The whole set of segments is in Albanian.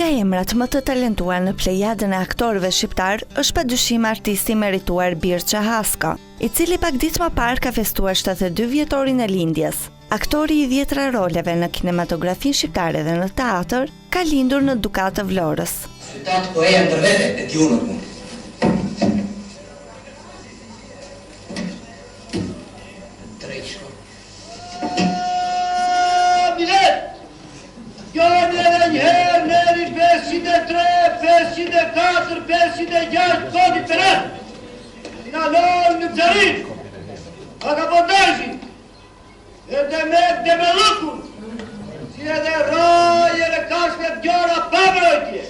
Nga emrat më të talentuar në plejadën e aktorëve shqiptar është padyshim artisti merituar Birça Haska, i cili pak ditë më parë ka festuar 72 vjetorin e lindjes. Aktori i 10 roleve në kinematografinë shqiptare dhe në teatr, ka lindur në Dukat të Vlorës. Qytet po e ndër vete e ti unë punë. Njëherë neri 503, 504, 506, kodit të rëtë. Nga lorë në Gjarin, a ka bondajshin, edhe me demelukun, si edhe raj e kashme gjora pamrojtje.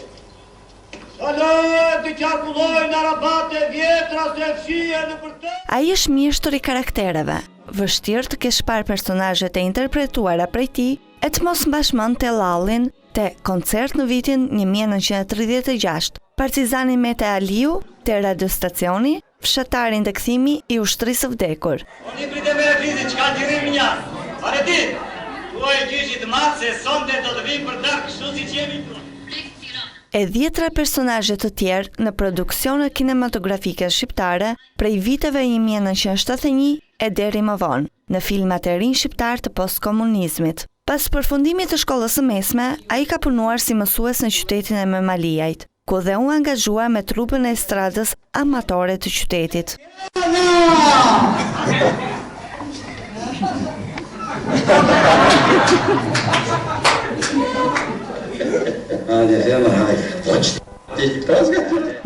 Salojë të qarkullojnë arabate vjetra se fshie në përte. Ai është mjeshtër i karaktereve, vështirë të kesh parë personazhet e interpretuara prej tij, e të mos mbash mend Tellallin te koncert në vitin 1936, Partizani Mete Aliu te radiostacioni, fshatarin të kthimi i ushtrisë së vdekur. Oni pritet me krizit, çka dirim nja. Pare ti, tuaj gjyshit madh se sonte do të vinë për darkë kështu siç jemi këtu. E 10 personazhe të tjerë në produksione kinematografike shqiptare prej viteve 1971 e deri më vonë, në filmat e rinj shqiptar të postkomunizmit. Pas përfundimit të shkollës së mesme, ai ka punuar si mësues në qytetin e Memaliajt, ku dhe u angazhua me trupën e estradës amatore të qytetit.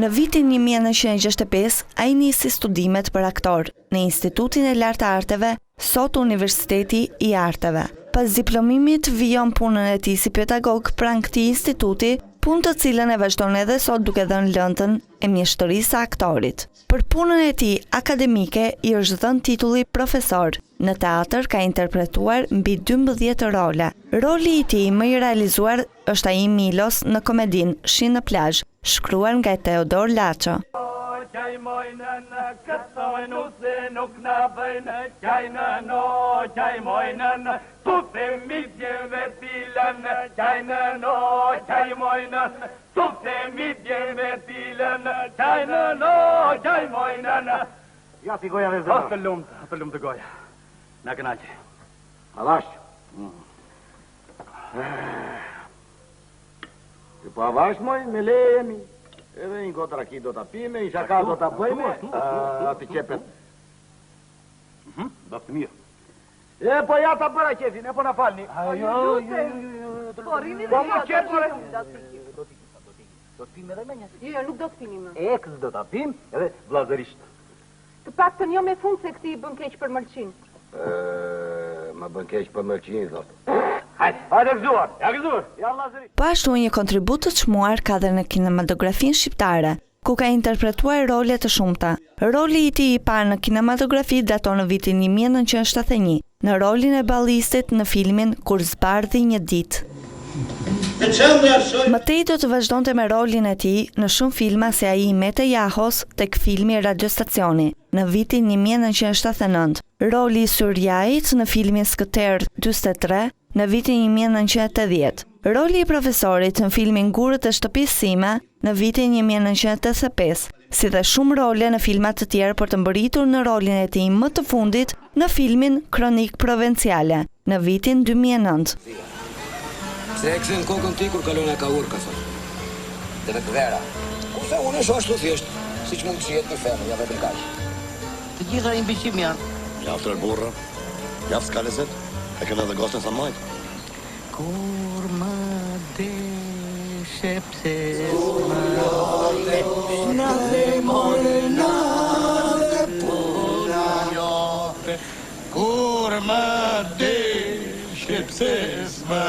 Në vitin 1965, ai nisi studimet për aktor në Institutin e Lartë të Arteve, sot Universiteti i Arteve. Pas diplomimit vijon punën e tij si pedagog pranë këtij instituti, punë të cilën e vazhdon edhe sot duke dhënë lëndën e mjeshtërisë së aktorit. Për punën e tij akademike i është dhënë titulli profesor. Në teatr ka interpretuar mbi 12 role. Roli i tij më i realizuar është ai i Milos në komedinë Shi në plazh, shkruar nga Teodor Laço. Qaj mojnën, këtë nuse nuk në bëjnë, qajnë no, qaj mojnën, tute midjeve tilën, qajnë no, qaj mojnën, tute midjeve tilën, qajnë no, qaj mojnën. Ja si goja me zërë. Të lumë të goja. Në kënaqe. Avash. Ti po avash moj, me lejemi. Edhe një gotë raki do të pime, një shaka do të bëjme, atë qepet. Do të mirë. E, po ja ta bëra qefin, e po na falni. Po, rini Po, ma qepore. Do të pime edhe me një. Jo, nuk do të pini më. E, kësë do të pim, edhe vlazërisht. Të pak të njo me fund se këti i bën keq për mëlqin. Ma bën keq për mëlqin, thotë. Hajde gëzuar, ja gëzuar, ja vlazërisht. Po ashtu një kontribut të çmuar ka dhe në kinematografinë shqiptare, ku ka interpretuar role të shumta. Roli i tij i parë në kinematografi daton në vitin 1971, në rolin e ballistit në filmin Kur zbardhi një ditë. Më tej do të vazhdonte me rolin e tij në shumë filma si ai i Mete Jahos tek filmi Radiostacioni në vitin 1979, roli i Surjait në filmin Skëter 43 në vitin 1980, roli i profesorit në filmin Gurët e shtëpisë sime në vitin 1985, si dhe shumë role në filma të tjerë për të mbërritur në rolin e tij më të fundit në filmin Kronik Provinciale në vitin 2009. Se e këthe në kokën ti kur kalon e ka urka, dhe vetë vera. Kurse unë është ashtu thjesht, si që mund të jetë një femë, ja vetëm kaq. Të gjitha i mbishim janë. Javë të burra, javë s'kalezet, e kënë edhe gosën sa majtë. Kur më deshe pse s'ma Në dhe mojna dhe pura jote, kur më deshe pse s'ma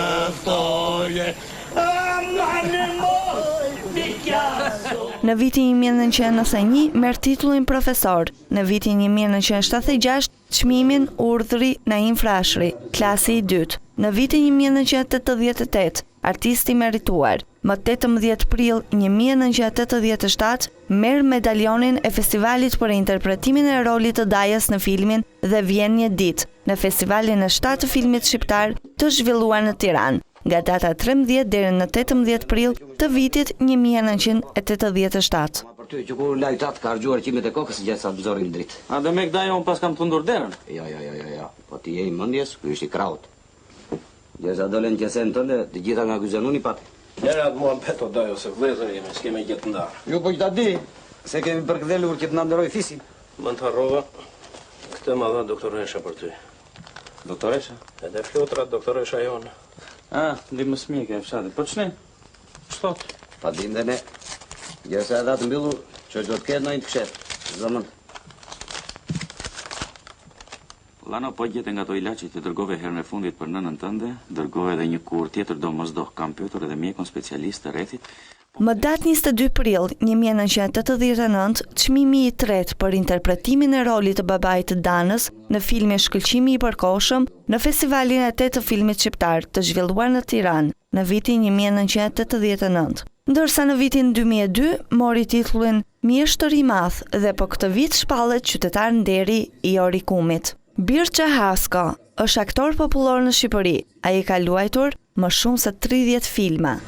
thoje, amane moj, Picasso. Në vitin 1991 merr titullin profesor, në vitin 1976 çmimin Urdhri Naim Frashëri, klasi i 2. Në vitin 1988, artisti merituar. Më 18 prill 1987 merr medaljonin e festivalit për interpretimin e rolit të Dajës në filmin Dhe vjen një ditë, në festivalin e 7 të filmit shqiptar të zhvilluar në Tiranë. nga data 13 deri në 18 prill të vitit 1987. Për ty që kur lajtat ka harxuar qimet e kokës gjatë sa bëzorin dritë. A dhe me këda jo unë pas kam të ndur derën? Ja. Po ti je i mendjes, ky është i kraut. Gjesa dolen qesen tënde, të gjitha nga ky zanuni pati. Gjerat mua mbeto dajo se vëllezër jemi, s'kemi gjetë ndarë. Ju po që ta di, se kemi përkëdhelur që të na nderoj fisin. Më të harrova, këtë ma dha doktoresha për ty. Doktoresha? Edhe flotrat doktoresha jonë. Ndi më smike e fshatit. Po qëni? Qëtot? Pa dim dhe ne. Gjesa edhe atë mbyllur, që do të ketë në një të këshet. Zëmën. Lano, po gjete nga to ilaçi të dërgove herën e fundit për nënën tënde, dërgove edhe një kur tjetër domosdoh. Kam pyetur edhe mjekun specialist të rrethit. Më datë 22 prill 1989, çmimi i tretë për interpretimin e rolit të babait të Danës në filmin Shkëlqimi i përkohshëm në Festivalin e 8 të filmit shqiptar të zhvilluar në Tiranë në vitin 1989. Ndërsa në vitin 2002 mori titullin Mjeshtër i Madh dhe po këtë vit shpallet qytetar nderi i Orikumit. Birqa Hasko është aktor popullor në Shqipëri. Ai ka luajtur më shumë se 30 filma.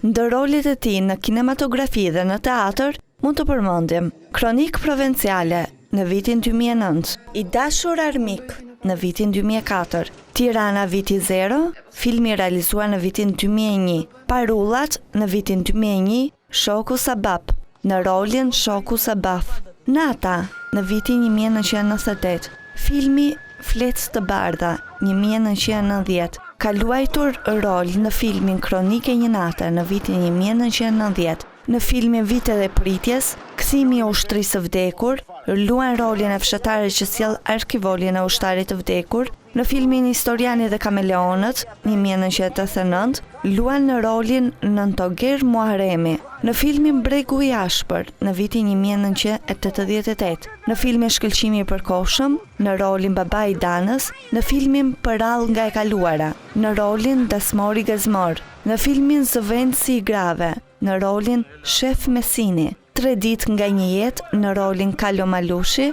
Ndër rolet e tij në kinematografi dhe në teatr mund të përmendim Kronik Provenciale në vitin 2009, I dashur armik në vitin 2004, Tirana viti 0, filmi realizuar në vitin 2001, Parullat në vitin 2001, Shoku Sabap në rolin Shoku Sabaf, Nata në vitin 1998, filmi Fletës të Bardha 1990, ka luajtur rol në filmin Kronike një nate në vitin 1990, në filmin Vite dhe Pritjes, Kthimi i ushtrisë së vdekur, luan rolin e fshatarit që sjell arkivolin e ushtarit të vdekur, në filmin Historiani dhe Kameleonët 1989, luan në rolin Nëntoger Muharremi, në filmin Bregu i Ashpër në vitin 1988, në filmin Shkëlqimi i përkohshëm, në rolin Babai i Danës, në filmin Përrall nga e kaluara, në rolin Dasmori Gazmor, në filmin Zëvendësi i grave, në rolin Shef Mesini, 3 ditë nga një jetë në rolin Kalo Malushi,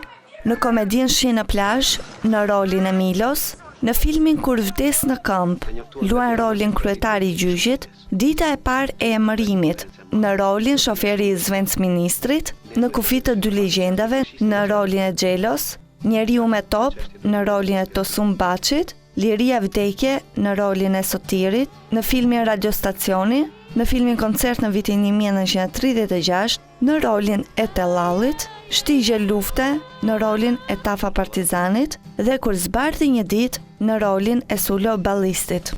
në komedin Shi në plazh në rolin e Milos, në filmin Kur vdes në këmbë, luan rolin kryetari i gjyqit, Dita e parë e emërimit, në rolin shoferi i zvendsministrit, në Kufit të dy legjendave, në rolin e Xhelos, Njeriu me top, në rolin e Tosum Baçit, Liria vdekje, në rolin e Sotirit, në filmin Radiostacioni, në filmin Koncert në vitin 1936, në rolin e Tellallit, Shtigje lufte, në rolin e Tafa Partizanit dhe Kur zbardhi një ditë, në rolin e Sulo Ballistit.